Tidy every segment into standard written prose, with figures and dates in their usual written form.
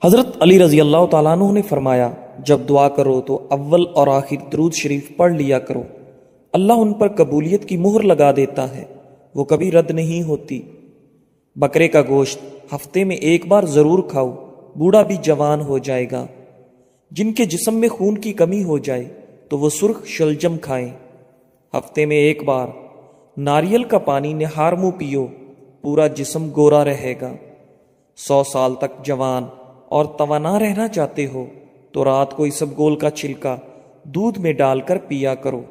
حضرت علی رضی اللہ تعالیٰ عنہ نے فرمایا، جب دعا کرو تو اول اور آخر درود شریف پڑھ لیا کرو، اللہ ان پر قبولیت کی مہر لگا دیتا ہے، وہ کبھی رد نہیں ہوتی۔ بکرے کا گوشت ہفتے میں ایک بار ضرور کھاؤ، بوڑھا بھی جوان ہو جائے گا۔ جن کے جسم میں خون کی کمی ہو جائے تو وہ سرخ شلجم کھائیں۔ ہفتے میں ایک بار ناریل کا پانی نہار منہ پیو، پورا جسم گورا رہے گا۔ 100 سال تک جوان اور توانا رہنا چاہتے ہو تو رات کو اسبگول کا چھلکا دودھ میں ڈال کر پیا کرو۔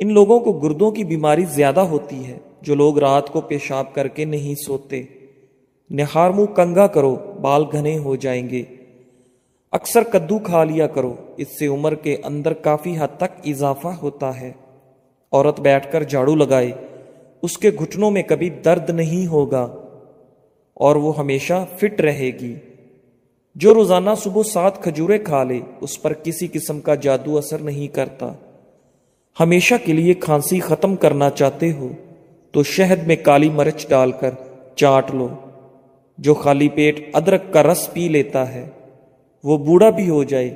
ان لوگوں کو گردوں کی بیماری زیادہ ہوتی ہے جو لوگ رات کو پیشاب کر کے نہیں سوتے۔ نہار منہ کنگھا کرو، بال گھنے ہو جائیں گے۔ اکثر کدو کھا لیا کرو، اس سے عمر کے اندر کافی حد تک اضافہ ہوتا ہے۔ عورت بیٹھ کر جھاڑو لگائے، اس کے گھٹنوں میں کبھی درد نہیں ہوگا اور وہ ہمیشہ فٹ رہے گی۔ جو روزانہ صبح 7 کھجوریں کھا لے، اس پر کسی قسم کا جادو اثر نہیں کرتا۔ ہمیشہ کے لیے کھانسی ختم کرنا چاہتے ہو تو شہد میں کالی مرچ ڈال کر چاٹ لو۔ جو خالی پیٹ ادرک کا رس پی لیتا ہے وہ بوڑھا بھی ہو جائے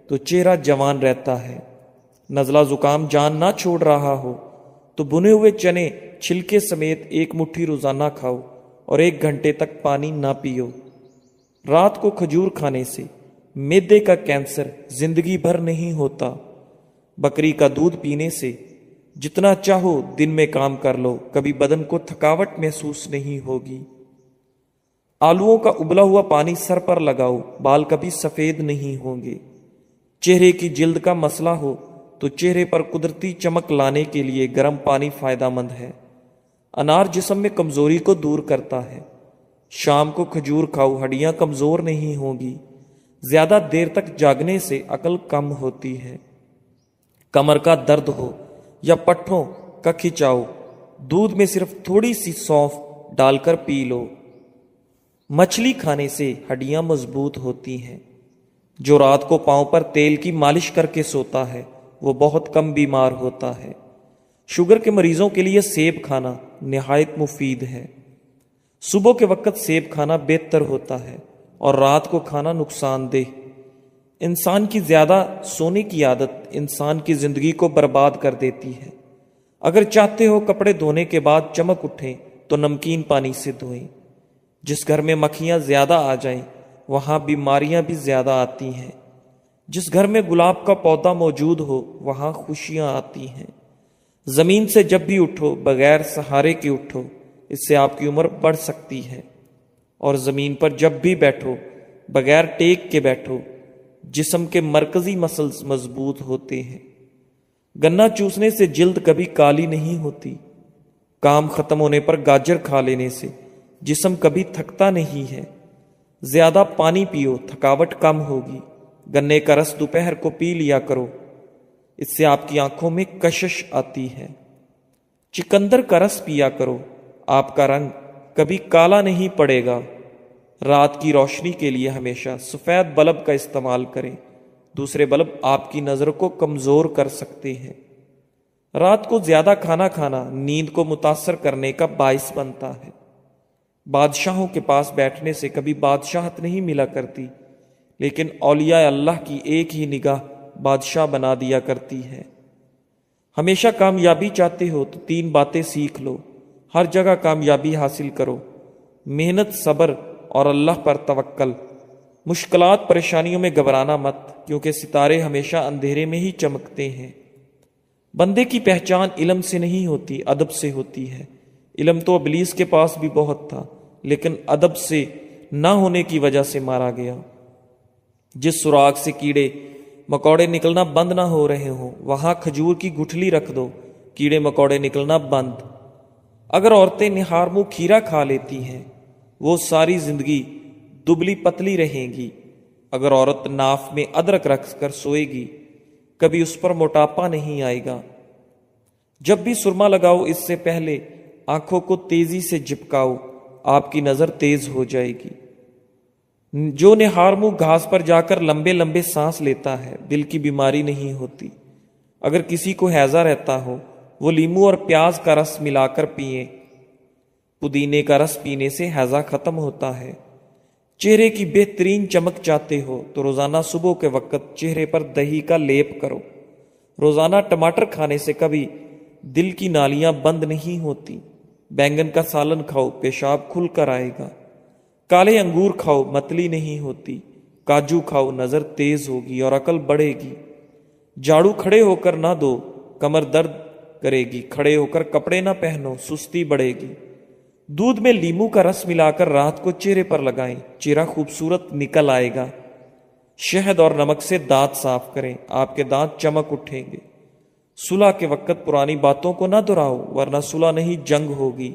تو چہرہ جوان رہتا ہے۔ نزلہ زکام جان نہ چھوڑ رہا ہو تو بنے ہوئے چنے چھلکے سمیت 1 مٹھی روزانہ کھاؤ اور 1 گھنٹے تک پانی نہ پیو۔ رات کو کھجور کھانے سے معدے کا کینسر زندگی بھر نہیں ہوتا۔ بکری کا دودھ پینے سے جتنا چاہو دن میں کام کر لو، کبھی بدن کو تھکاوٹ محسوس نہیں ہوگی۔ آلوؤں کا ابلا ہوا پانی سر پر لگاؤ، بال کبھی سفید نہیں ہوں گے۔ چہرے کی جلد کا مسئلہ ہو تو چہرے پر قدرتی چمک لانے کے لیے گرم پانی فائدہ مند ہے۔ انار جسم میں کمزوری کو دور کرتا ہے۔ شام کو کھجور کھاؤ، ہڈیاں کمزور نہیں ہوں گی۔ زیادہ دیر تک جاگنے سے عقل کم ہوتی ہے۔ کمر کا درد ہو یا پٹھوں کا کھچاؤ، دودھ میں صرف تھوڑی سی سونف ڈال کر پی لو۔ مچھلی کھانے سے ہڈیاں مضبوط ہوتی ہیں۔ جو رات کو پاؤں پر تیل کی مالش کر کے سوتا ہے وہ بہت کم بیمار ہوتا ہے۔ شوگر کے مریضوں کے لیے سیب کھانا نہایت مفید ہے۔ صبح کے وقت سیب کھانا بہتر ہوتا ہے اور رات کو کھانا نقصان دہ۔ انسان کی زیادہ سونے کی عادت انسان کی زندگی کو برباد کر دیتی ہے۔ اگر چاہتے ہو کپڑے دھونے کے بعد چمک اٹھیں تو نمکین پانی سے دھوئیں۔ جس گھر میں مکھیاں زیادہ آ جائیں وہاں بیماریاں بھی زیادہ آتی ہیں۔ جس گھر میں گلاب کا پودا موجود ہو وہاں خوشیاں آتی ہیں۔ زمین سے جب بھی اٹھو بغیر سہارے کے اٹھو، اس سے آپ کی عمر بڑھ سکتی ہے۔ اور زمین پر جب بھی بیٹھو بغیر ٹیک کے بیٹھو، جسم کے مرکزی مسلز مضبوط ہوتے ہیں۔ گنا چوسنے سے جلد کبھی کالی نہیں ہوتی۔ کام ختم ہونے پر گاجر کھا لینے سے جسم کبھی تھکتا نہیں ہے۔ زیادہ پانی پیو، تھکاوٹ کم ہوگی۔ گنے کا رس دوپہر کو پی لیا کرو، اس سے آپ کی آنکھوں میں کشش آتی ہے۔ چقندر کا رس پیا کرو، آپ کا رنگ کبھی کالا نہیں پڑے گا۔ رات کی روشنی کے لیے ہمیشہ سفید بلب کا استعمال کریں، دوسرے بلب آپ کی نظر کو کمزور کر سکتے ہیں۔ رات کو زیادہ کھانا کھانا نیند کو متاثر کرنے کا باعث بنتا ہے۔ بادشاہوں کے پاس بیٹھنے سے کبھی بادشاہت نہیں ملا کرتی، لیکن اولیاء اللہ کی ایک ہی نگاہ بادشاہ بنا دیا کرتی ہے۔ ہمیشہ کامیابی چاہتے ہو تو 3 باتیں سیکھ لو۔ ہر جگہ کامیابی حاصل کرو، محنت، صبر اور اللہ پر توکل۔ مشکلات پریشانیوں میں گھبرانا مت، کیونکہ ستارے ہمیشہ اندھیرے میں ہی چمکتے ہیں۔ بندے کی پہچان علم سے نہیں ہوتی، ادب سے ہوتی ہے۔ علم تو ابلیس کے پاس بھی بہت تھا، لیکن ادب سے نہ ہونے کی وجہ سے مارا گیا۔ جس سوراخ سے کیڑے مکوڑے نکلنا بند نہ ہو رہے ہوں وہاں کھجور کی گٹھلی رکھ دو، کیڑے مکوڑے نکلنا بند۔ اگر عورتیں نہار منہ کھیرا کھا لیتی ہیں وہ ساری زندگی دبلی پتلی رہیں گی۔ اگر عورت ناف میں ادرک رکھ کر سوئے گی کبھی اس پر موٹاپا نہیں آئے گا۔ جب بھی سرما لگاؤ اس سے پہلے آنکھوں کو تیزی سے جھپکاؤ، آپ کی نظر تیز ہو جائے گی۔ جو نہار منہ گھاس پر جا کر لمبے لمبے سانس لیتا ہے دل کی بیماری نہیں ہوتی۔ اگر کسی کو ہیضہ رہتا ہو وہ لیمو اور پیاز کا رس ملا کر پئیں۔ پودینے کا رس پینے سے ہیضہ ختم ہوتا ہے۔ چہرے کی بہترین چمک چاہتے ہو تو روزانہ صبح کے وقت چہرے پر دہی کا لیپ کرو۔ روزانہ ٹماٹر کھانے سے کبھی دل کی نالیاں بند نہیں ہوتی۔ بینگن کا سالن کھاؤ، پیشاب کھل کر آئے گا۔ کالے انگور کھاؤ، متلی نہیں ہوتی۔ کاجو کھاؤ، نظر تیز ہوگی اور عقل بڑھے گی۔ جھاڑو کھڑے ہو کر نہ دو، کمر درد کرے گی۔ کھڑے ہو کر کپڑے نہ پہنو، سستی بڑھے گی۔ دودھ میں لیمو کا رس ملا کر رات کو چہرے پر لگائیں، چہرہ خوبصورت نکل آئے گا۔ شہد اور نمک سے دانت صاف کریں، آپ کے دانت چمک اٹھیں گے۔ صلح کے وقت پرانی باتوں کو نہ دہراؤ، ورنہ صلح نہیں جنگ ہوگی۔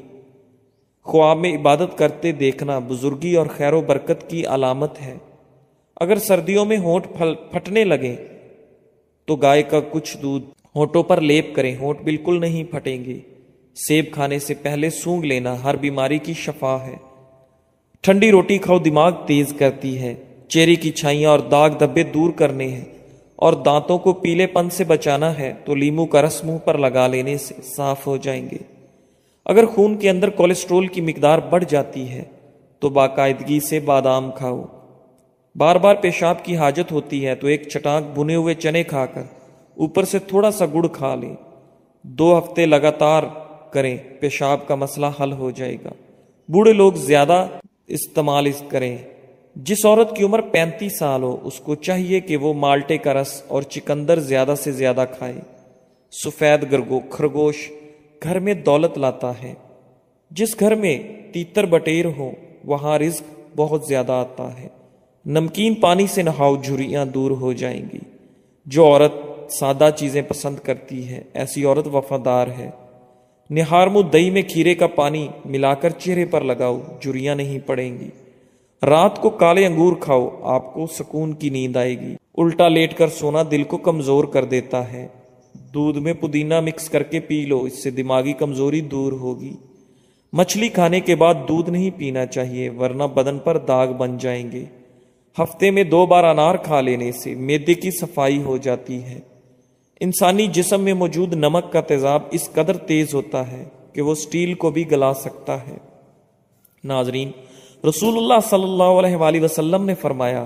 خواب میں عبادت کرتے دیکھنا بزرگی اور خیر و برکت کی علامت ہے۔ اگر سردیوں میں ہونٹ پھٹنے لگیں تو گائے کا کچھ دودھ ہونٹوں پر لیپ کریں، ہونٹ بالکل نہیں پھٹیں گے۔ سیب کھانے سے پہلے سونگھ لینا ہر بیماری کی شفا ہے۔ ٹھنڈی روٹی کھاؤ، دماغ تیز کرتی ہے۔ چہرے کی چھائیاں اور داغ دھبے دور کرنے ہیں اور دانتوں کو پیلے پن سے بچانا ہے تو لیمو کا رس منہ پر لگا لینے سے صاف ہو جائیں گے۔ اگر خون کے اندر کولیسٹرول کی مقدار بڑھ جاتی ہے تو باقاعدگی سے بادام کھاؤ۔ بار بار پیشاب کی حاجت ہوتی ہے تو ایک چٹانک بھنے ہوئے چنے کھا کر اوپر سے تھوڑا سا گڑ کھا لیں۔ 2 ہفتے لگاتار کریں، پیشاب کا مسئلہ حل ہو جائے گا۔ بوڑھے لوگ زیادہ استعمال کریں۔ جس عورت کی عمر 35 سال ہو اس کو چاہیے کہ وہ مالٹے کا رس اور چکندر زیادہ سے زیادہ کھائے۔ سفید خرگوش گھر میں دولت لاتا ہے۔ جس گھر میں تیتر بٹیر ہو وہاں رزق بہت زیادہ آتا ہے۔ نمکین پانی سے نہاؤ، جھریاں دور ہو جائیں گی۔ جو عورت سادہ چیزیں پسند کرتی ہے ایسی عورت وفادار ہے۔ نہار منہ دہی میں کھیرے کا پانی ملا کر چہرے پر لگاؤ، جھریاں نہیں پڑیں گی۔ رات کو کالے انگور کھاؤ، آپ کو سکون کی نیند آئے گی۔ الٹا لیٹ کر سونا دل کو کمزور کر دیتا ہے۔ دودھ میں پودینہ مکس کر کے پی لو، اس سے دماغی کمزوری دور ہوگی۔ مچھلی کھانے کے بعد دودھ نہیں پینا چاہیے ورنہ بدن پر داغ بن جائیں گے۔ ہفتے میں 2 بار انار کھا لینے سے معدے کی صفائی ہو جاتی ہے۔ انسانی جسم میں موجود نمک کا تیزاب اس قدر تیز ہوتا ہے کہ وہ سٹیل کو بھی گلا سکتا ہے۔ ناظرین، رسول اللہ صلی اللہ علیہ وآلہ وسلم نے فرمایا،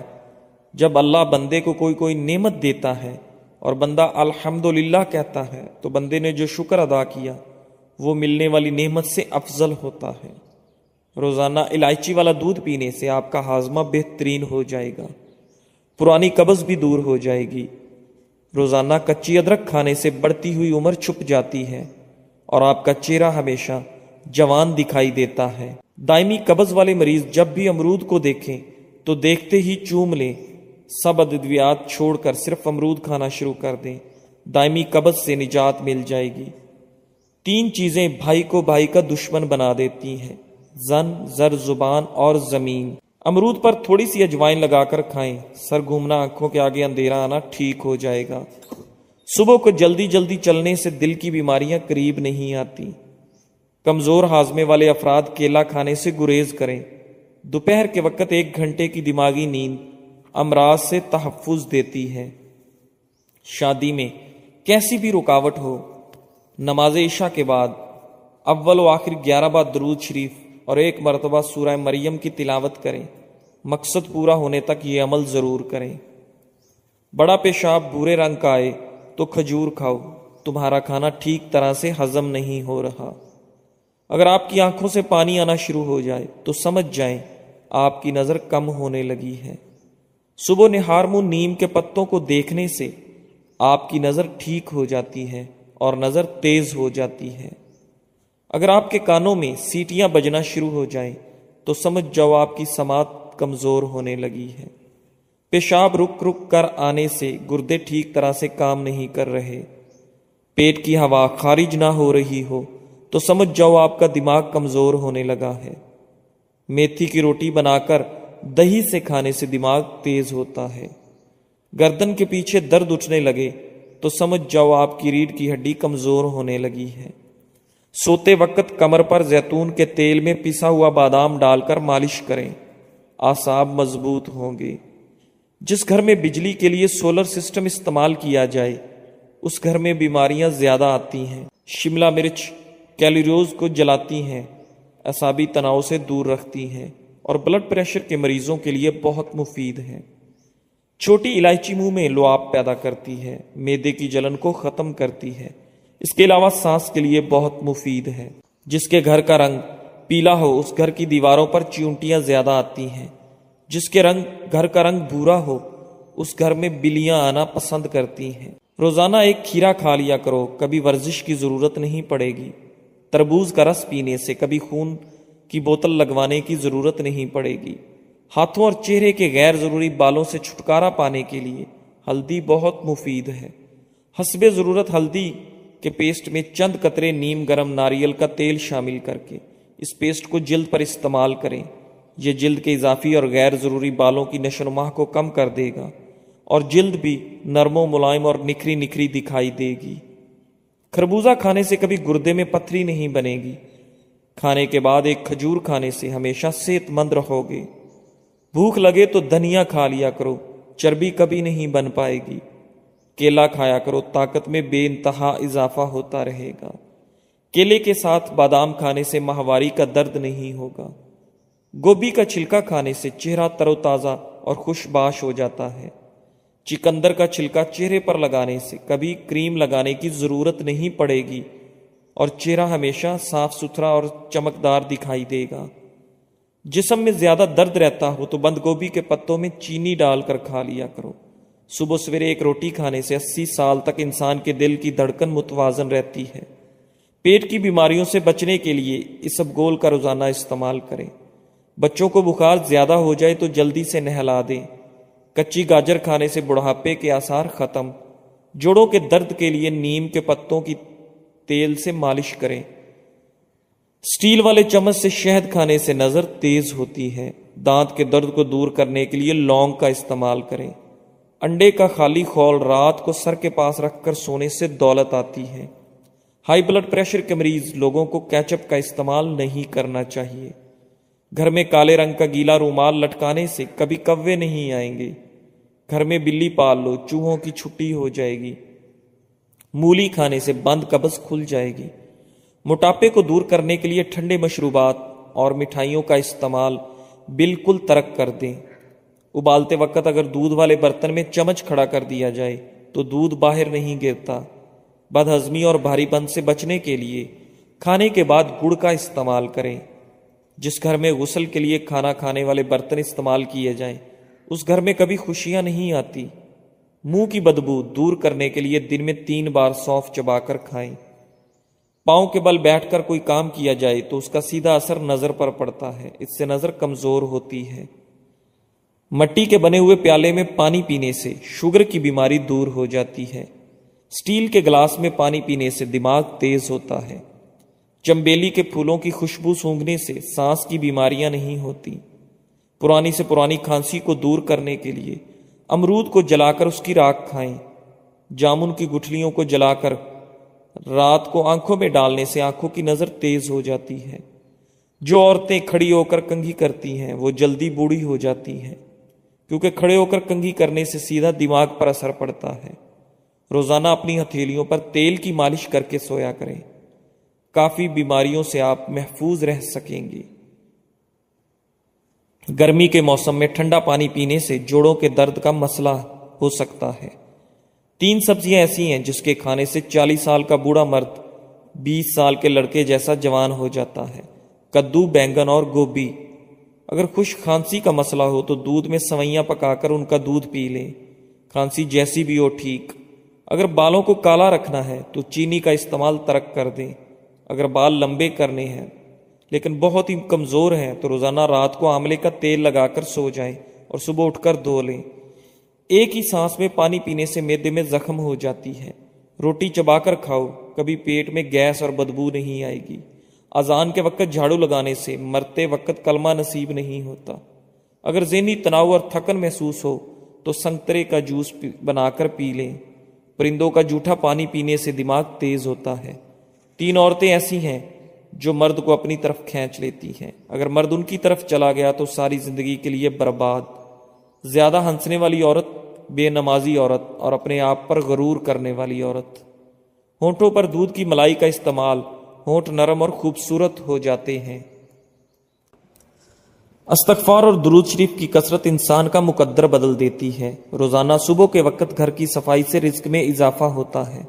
جب اللہ بندے کو کوئی نعمت دیتا ہے اور بندہ الحمدللہ کہتا ہے تو بندے نے جو شکر ادا کیا وہ ملنے والی نعمت سے افضل ہوتا ہے۔ روزانہ الائچی والا دودھ پینے سے آپ کا ہاضمہ بہترین ہو جائے گا، پرانی قبض بھی دور ہو جائے گی۔ روزانہ کچی ادرک کھانے سے بڑھتی ہوئی عمر چھپ جاتی ہے اور آپ کا چہرہ ہمیشہ جوان دکھائی دیتا ہے۔ دائمی قبض والے مریض جب بھی امرود کو دیکھیں تو دیکھتے ہی چوم لیں، سب ادویات چھوڑ کر صرف امرود کھانا شروع کر دیں، دائمی قبض سے نجات مل جائے گی۔ 3 چیزیں بھائی کو بھائی کا دشمن بنا دیتی ہیں، زن، زر، زبان اور زمین۔ امرود پر تھوڑی سی اجوائن لگا کر کھائیں، سر گھومنا، آنکھوں کے آگے اندھیرا آنا ٹھیک ہو جائے گا۔ صبح کو جلدی چلنے سے دل کی بیماریاں قریب نہیں آتی۔ کمزور ہاضمے والے افراد کیلا کھانے سے گریز کریں۔ دوپہر کے وقت 1 گھنٹے کی دماغی نیند امراض سے تحفظ دیتی ہے۔ شادی میں کیسی بھی رکاوٹ ہو، نماز عشاء کے بعد اول و آخر 11 بار درود شریف اور 1 مرتبہ سورہ مریم کی تلاوت کریں۔ مقصد پورا ہونے تک یہ عمل ضرور کریں۔ بڑا پیشاب بھورے رنگ کا آئے تو کھجور کھاؤ، تمہارا کھانا ٹھیک طرح سے ہضم نہیں ہو رہا۔ اگر آپ کی آنکھوں سے پانی آنا شروع ہو جائے تو سمجھ جائیں آپ کی نظر کم ہونے لگی ہے۔ صبح نہار منہ نیم کے پتوں کو دیکھنے سے آپ کی نظر ٹھیک ہو جاتی ہے اور نظر تیز ہو جاتی ہے۔ اگر آپ کے کانوں میں سیٹیاں بجنا شروع ہو جائیں تو سمجھ جاؤ آپ کی سماعت کمزور ہونے لگی ہے۔ پیشاب رک کر آنے سے گردے ٹھیک طرح سے کام نہیں کر رہے، پیٹ کی ہوا خارج نہ ہو رہی ہو تو سمجھ جاؤ آپ کا دماغ کمزور ہونے لگا ہے۔ میتھی کی روٹی بنا کر دہی سے کھانے سے دماغ تیز ہوتا ہے۔ گردن کے پیچھے درد اٹھنے لگے تو سمجھ جاؤ آپ کی ریڑھ کی ہڈی کمزور ہونے لگی ہے۔ سوتے وقت کمر پر زیتون کے تیل میں پسا ہوا بادام ڈال کر مالش کریں، اعصاب مضبوط ہوں گے۔ جس گھر میں بجلی کے لیے سولر سسٹم استعمال کیا جائے اس گھر میں بیماریاں زیادہ آتی ہیں۔ شملہ مرچ کیلوریز کو جلاتی ہیں، اعصابی تناؤ سے دور رکھتی ہیں۔ اور بلڈ پریشر کے مریضوں کے لیے بہت مفید ہے۔ چھوٹی الائچی منہ میں لعاب پیدا کرتی ہے، معدے کی جلن کو ختم کرتی ہے۔ اس کے علاوہ سانس کے لیے بہت مفید ہے۔ جس کے گھر کا رنگ پیلا ہو اس گھر کی دیواروں پر چیونٹیاں زیادہ آتی ہیں۔ جس کے گھر کا رنگ بھورا ہو اس گھر میں بلیاں آنا پسند کرتی ہیں۔ روزانہ ایک کھیرا کھا لیا کرو، کبھی ورزش کی ضرورت نہیں پڑے گی۔ تربوز کا رس پینے سے کبھی خون کی بوتل لگوانے کی ضرورت نہیں پڑے گی۔ ہاتھوں اور چہرے کے غیر ضروری بالوں سے چھٹکارا پانے کے لیے ہلدی بہت مفید ہے۔ حسب ضرورت ہلدی کے پیسٹ میں چند قطرے نیم گرم ناریل کا تیل شامل کر کے اس پیسٹ کو جلد پر استعمال کریں۔ یہ جلد کے اضافی اور غیر ضروری بالوں کی نشو و نما کو کم کر دے گا اور جلد بھی نرم و ملائم اور نکھری نکھری دکھائی دے گی۔ خربوزہ کھانے سے کبھی گردے میں پتھری نہیں بنے گی۔ کھانے کے بعد ایک کھجور کھانے سے ہمیشہ صحت مند رہو گے۔ بھوک لگے تو دھنیا کھا لیا کرو، چربی کبھی نہیں بن پائے گی۔ کیلا کھایا کرو، طاقت میں بے انتہا اضافہ ہوتا رہے گا۔ کیلے کے ساتھ بادام کھانے سے ماہواری کا درد نہیں ہوگا۔ گوبھی کا چھلکا کھانے سے چہرہ تر و تازہ اور خوش باش ہو جاتا ہے۔ چکندر کا چھلکا چہرے پر لگانے سے کبھی کریم لگانے کی ضرورت نہیں پڑے گی اور چہرہ ہمیشہ صاف ستھرا اور چمکدار دکھائی دے گا۔ جسم میں زیادہ درد رہتا ہو تو بند گوبھی کے پتوں میں چینی ڈال کر کھا لیا کرو۔ صبح سویرے ایک روٹی کھانے سے 80 سال تک انسان کے دل کی دھڑکن متوازن رہتی ہے۔ پیٹ کی بیماریوں سے بچنے کے لیے اسبگول کا روزانہ استعمال کریں۔ بچوں کو بخار زیادہ ہو جائے تو جلدی سے نہلا دیں۔ کچی گاجر کھانے سے بڑھاپے کے آثار ختم۔ جوڑوں کے درد کے لیے نیم کے پتوں کی تیل سے مالش کریں۔ سٹیل والے چمچ سے شہد کھانے سے نظر تیز ہوتی ہے۔ دانت کے درد کو دور کرنے کے لیے لونگ کا استعمال کریں۔ انڈے کا خالی خول رات کو سر کے پاس رکھ کر سونے سے دولت آتی ہے۔ ہائی بلڈ پریشر کے مریض لوگوں کو کیچپ کا استعمال نہیں کرنا چاہیے۔ گھر میں کالے رنگ کا گیلا رومال لٹکانے سے کبھی کوے نہیں آئیں گے۔ گھر میں بلی پال لو، چوہوں کی چھٹی ہو جائے گی۔ مولی کھانے سے بند قبض کھل جائے گی۔ موٹاپے کو دور کرنے کے لیے ٹھنڈے مشروبات اور مٹھائیوں کا استعمال بالکل ترک کر دیں۔ ابالتے وقت اگر دودھ والے برتن میں چمچ کھڑا کر دیا جائے تو دودھ باہر نہیں گرتا۔ بد ہضمی اور بھاری پن سے بچنے کے لیے کھانے کے بعد گڑ کا استعمال کریں۔ جس گھر میں غسل کے لیے کھانا کھانے والے برتن استعمال کیے جائیں اس گھر میں کبھی خوشیاں نہیں آتی۔ منہ کی بدبو دور کرنے کے لیے دن میں 3 بار سونف چبا کر کھائیں۔ پاؤں کے بل بیٹھ کر کوئی کام کیا جائے تو اس کا سیدھا اثر نظر پر پڑتا ہے، اس سے نظر کمزور ہوتی ہے۔ مٹی کے بنے ہوئے پیالے میں پانی پینے سے شوگر کی بیماری دور ہو جاتی ہے۔ سٹیل کے گلاس میں پانی پینے سے دماغ تیز ہوتا ہے۔ چمبیلی کے پھولوں کی خوشبو سونگھنے سے سانس کی بیماریاں نہیں ہوتی۔ پرانی سے پرانی کھانسی کو دور کرنے کے لیے امرود کو جلا کر اس کی راکھ کھائیں۔ جامن کی گٹھلیوں کو جلا کر رات کو آنکھوں میں ڈالنے سے آنکھوں کی نظر تیز ہو جاتی ہے۔ جو عورتیں کھڑی ہو کر کنگھی کرتی ہیں وہ جلدی بوڑھی ہو جاتی ہیں، کیونکہ کھڑے ہو کر کنگھی کرنے سے سیدھا دماغ پر اثر پڑتا ہے۔ روزانہ اپنی ہتھیلیوں پر تیل کی مالش کر کے سویا کریں۔ کافی بیماریوں سے آپ محفوظ رہ سکیں گے۔ گرمی کے موسم میں ٹھنڈا پانی پینے سے جوڑوں کے درد کا مسئلہ ہو سکتا ہے۔ 3 سبزیاں ایسی ہیں جس کے کھانے سے 40 سال کا بوڑھا مرد 20 سال کے لڑکے جیسا جوان ہو جاتا ہے۔ کدو، بینگن اور گوبھی۔ اگر خشک کھانسی کا مسئلہ ہو تو دودھ میں سوئیاں پکا کر ان کا دودھ پی لیں۔ کھانسی جیسی بھی ہو ٹھیک۔ اگر بالوں کو کالا رکھنا ہے تو چینی کا استعمال ترک کر دیں۔ اگر بال لمبے کرنے ہیں لیکن بہت ہی کمزور ہیں تو روزانہ رات کو آملے کا تیل لگا کر سو جائیں اور صبح اٹھ کر دھو لیں۔ ایک ہی سانس میں پانی پینے سے معدے میں زخم ہو جاتی ہے۔ روٹی چبا کر کھاؤ، کبھی پیٹ میں گیس اور بدبو نہیں آئے گی۔ اذان کے وقت جھاڑو لگانے سے مرتے وقت کلمہ نصیب نہیں ہوتا۔ اگر ذہنی تناؤ اور تھکن محسوس ہو تو سنترے کا جوس بنا کر پی لیں۔ پرندوں کا جھوٹا پانی پینے سے دماغ تیز ہوتا ہے۔ 3 عورتیں ایسی ہیں جو مرد کو اپنی طرف کھینچ لیتی ہیں۔ اگر مرد ان کی طرف چلا گیا تو ساری زندگی کے لیے برباد۔ زیادہ ہنسنے والی عورت، بے نمازی عورت اور اپنے آپ پر غرور کرنے والی عورت۔ ہونٹوں پر دودھ کی ملائی کا استعمال، ہونٹ نرم اور خوبصورت ہو جاتے ہیں۔ استغفار اور درود شریف کی کثرت انسان کا مقدر بدل دیتی ہے۔ روزانہ صبح کے وقت گھر کی صفائی سے رزق میں اضافہ ہوتا ہے۔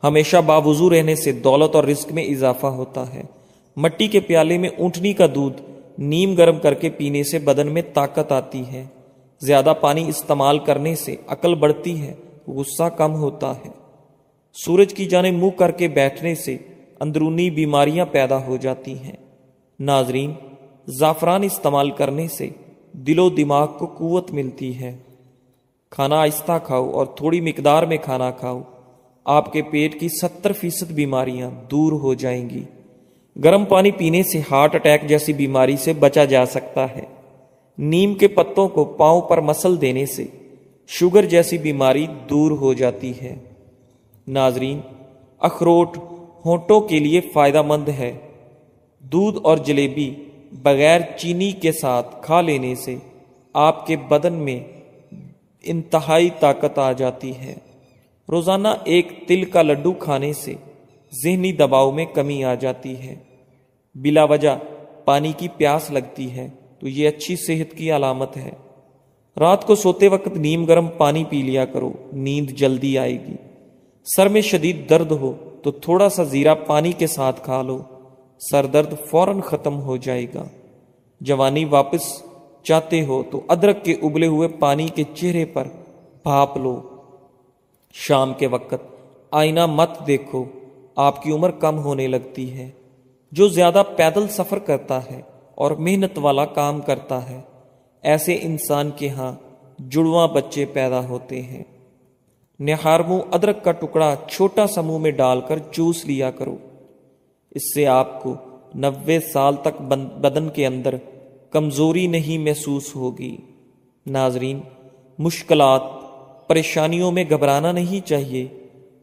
ہمیشہ باوضو رہنے سے دولت اور رزق میں اضافہ ہوتا ہے۔ مٹی کے پیالے میں اونٹنی کا دودھ نیم گرم کر کے پینے سے بدن میں طاقت آتی ہے۔ زیادہ پانی استعمال کرنے سے عقل بڑھتی ہے، غصہ کم ہوتا ہے۔ سورج کی جانب منہ کر کے بیٹھنے سے اندرونی بیماریاں پیدا ہو جاتی ہیں۔ ناظرین، زعفران استعمال کرنے سے دل و دماغ کو قوت ملتی ہے۔ کھانا آہستہ کھاؤ اور تھوڑی مقدار میں کھانا کھاؤ، آپ کے پیٹ کی 70% بیماریاں دور ہو جائیں گی۔ گرم پانی پینے سے ہارٹ اٹیک جیسی بیماری سے بچا جا سکتا ہے۔ نیم کے پتوں کو پاؤں پر مسل دینے سے شوگر جیسی بیماری دور ہو جاتی ہے۔ ناظرین، اخروٹ ہونٹوں کے لیے فائدہ مند ہے۔ دودھ اور جلیبی بغیر چینی کے ساتھ کھا لینے سے آپ کے بدن میں انتہائی طاقت آ جاتی ہے۔ روزانہ ایک تل کا لڈو کھانے سے ذہنی دباؤ میں کمی آ جاتی ہے۔ بلا وجہ پانی کی پیاس لگتی ہے تو یہ اچھی صحت کی علامت ہے۔ رات کو سوتے وقت نیم گرم پانی پی لیا کرو، نیند جلدی آئے گی۔ سر میں شدید درد ہو تو تھوڑا سا زیرہ پانی کے ساتھ کھا لو، سر درد فوراً ختم ہو جائے گا۔ جوانی واپس چاہتے ہو تو ادرک کے ابلے ہوئے پانی کے چہرے پر بھاپ لو۔ شام کے وقت آئینہ مت دیکھو، آپ کی عمر کم ہونے لگتی ہے۔ جو زیادہ پیدل سفر کرتا ہے اور محنت والا کام کرتا ہے، ایسے انسان کے ہاں جڑواں بچے پیدا ہوتے ہیں۔ نہار منہ ادرک کا ٹکڑا چھوٹا سا منہ میں ڈال کر چوس لیا کرو، اس سے آپ کو 90 سال تک بدن کے اندر کمزوری نہیں محسوس ہوگی۔ ناظرین، مشکلات، پریشانیوں میں گھبرانا نہیں چاہیے،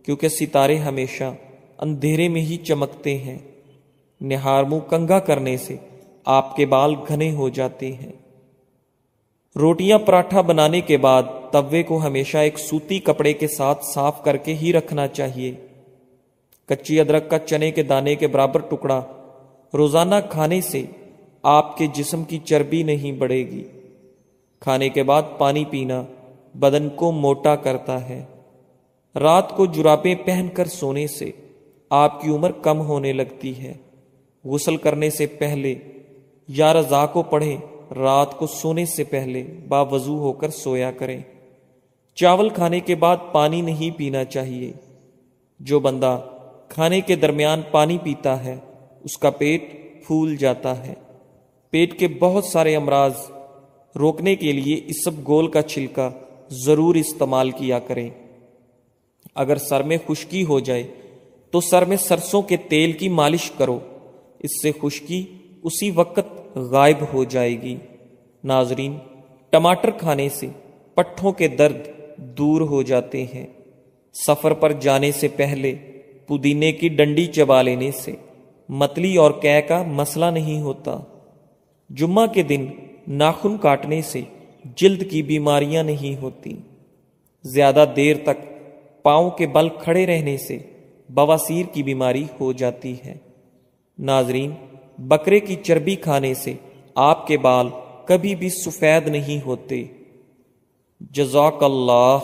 کیونکہ ستارے ہمیشہ اندھیرے میں ہی چمکتے ہیں۔ نہار منہ کنگھا کرنے سے آپ کے بال گھنے ہو جاتے ہیں۔ روٹیاں پراٹھا بنانے کے بعد توے کو ہمیشہ ایک سوتی کپڑے کے ساتھ صاف کر کے ہی رکھنا چاہیے۔ کچی ادرک کا چنے کے دانے کے برابر ٹکڑا روزانہ کھانے سے آپ کے جسم کی چربی نہیں بڑھے گی۔ کھانے کے بعد پانی پینا بدن کو موٹا کرتا ہے۔ رات کو جرابیں پہن کر سونے سے آپ کی عمر کم ہونے لگتی ہے۔ غسل کرنے سے پہلے یا رضا کو پڑھیں، رات کو سونے سے پہلے باوضو ہو کر سویا کریں۔ چاول کھانے کے بعد پانی نہیں پینا چاہیے۔ جو بندہ کھانے کے درمیان پانی پیتا ہے اس کا پیٹ پھول جاتا ہے۔ پیٹ کے بہت سارے امراض روکنے کے لیے اسبگول کا چھلکا ضرور استعمال کیا کریں۔ اگر سر میں خشکی ہو جائے تو سر میں سرسوں کے تیل کی مالش کرو، اس سے خشکی اسی وقت غائب ہو جائے گی۔ ناظرین، ٹماٹر کھانے سے پٹھوں کے درد دور ہو جاتے ہیں۔ سفر پر جانے سے پہلے پودینے کی ڈنڈی چبا لینے سے متلی اور قے کا مسئلہ نہیں ہوتا۔ جمعہ کے دن ناخن کاٹنے سے جلد کی بیماریاں نہیں ہوتی۔ زیادہ دیر تک پاؤں کے بل کھڑے رہنے سے بواسیر کی بیماری ہو جاتی ہے۔ ناظرین، بکرے کی چربی کھانے سے آپ کے بال کبھی بھی سفید نہیں ہوتے۔ جزاک اللہ۔